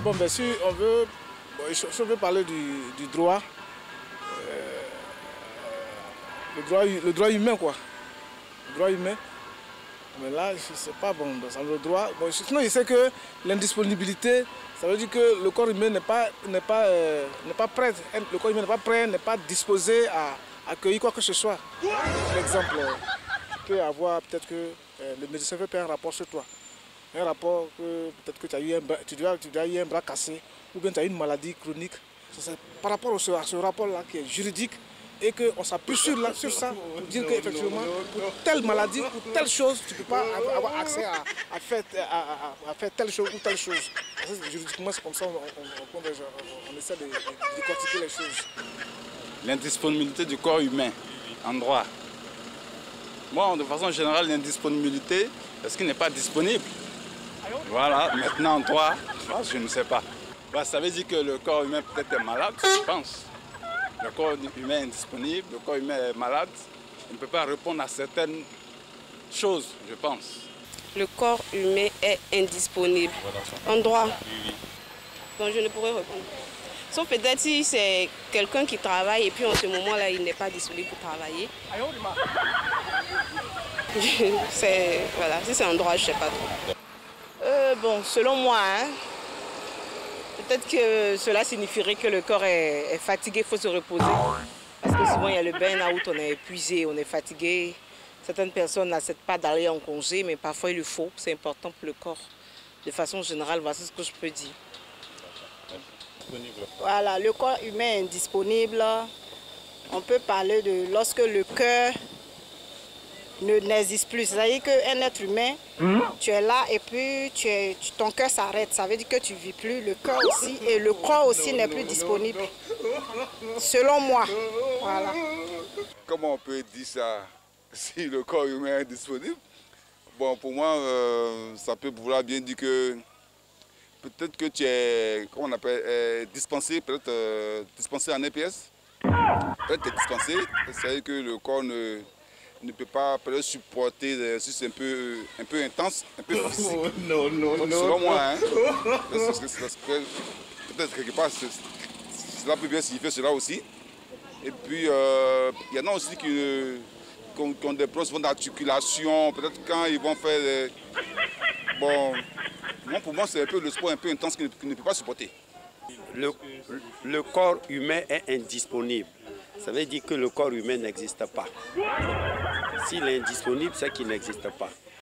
Bon, ben si on veut, si on veut parler du droit, le droit humain quoi. Le droit humain. Mais là, c'est pas bon. Dans le droit. Bon, sinon, je sais que l'indisponibilité, ça veut dire que le corps humain n'est pas prêt. Le corps humain n'est pas prêt, n'est pas disposé à accueillir quoi que ce soit. Par exemple, tu peux avoir peut-être que le médecin veut faire un rapport sur toi. Un rapport que peut-être que tu as eu un bras cassé ou bien tu as eu une maladie chronique. C'est par rapport à ce rapport-là qui est juridique et qu'on s'appuie sur ça pour dire qu'effectivement, pour telle maladie, pour telle chose, tu ne peux pas avoir accès à faire telle chose ou telle chose. Juridiquement, c'est comme ça on essaie de décortiquer les choses. L'indisponibilité du corps humain en droit. Bon, de façon générale, l'indisponibilité, est-ce qu'il n'est pas disponible? Voilà, maintenant en droit, je ne sais pas. Bah, ça veut dire que le corps humain peut-être est malade, je pense. Le corps humain est indisponible, le corps humain est malade. On ne peut pas répondre à certaines choses, je pense. Le corps humain est indisponible. En droit? Donc je ne pourrais répondre. Sauf peut-être si c'est quelqu'un qui travaille et puis en ce moment-là, il n'est pas disponible pour travailler. Voilà, si c'est en droit, je ne sais pas trop. Bon, selon moi, hein, peut-être que cela signifierait que le corps est fatigué, il faut se reposer. Parce que souvent, il y a le burn-out, on est épuisé, on est fatigué. Certaines personnes n'acceptent pas d'aller en congé, mais parfois il le faut. C'est important pour le corps. De façon générale, voici ce que je peux dire. Voilà, le corps humain est indisponible. On peut parler de lorsque le cœur n'existe plus. C'est-à-dire qu'un être humain, tu es là et puis ton cœur s'arrête. Ça veut dire que tu ne vis plus. Le cœur aussi et le corps aussi n'est plus disponible. Selon moi. Voilà. Comment on peut dire ça si le corps humain est disponible? Bon, pour moi, ça peut vouloir bien dire que peut-être que tu es, comment on appelle, dispensé, peut-être dispensé en EPS. Peut-être tu es dispensé, c'est-à-dire que le corps ne peut pas supporter des exercices un peu intenses, un peu physiques. Non. Selon moi, hein, peut-être quelque part, cela peut bien signifier cela aussi. Et puis, il y en a aussi qui ont des problèmes d'articulation, peut-être quand ils vont faire... Bon, pour moi, c'est un peu le sport un peu intense qu'ils ne peuvent pas supporter. Le corps humain est indisponible. Ça veut dire que le corps humain n'existe pas. S'il est indisponible, c'est qu'il n'existe pas.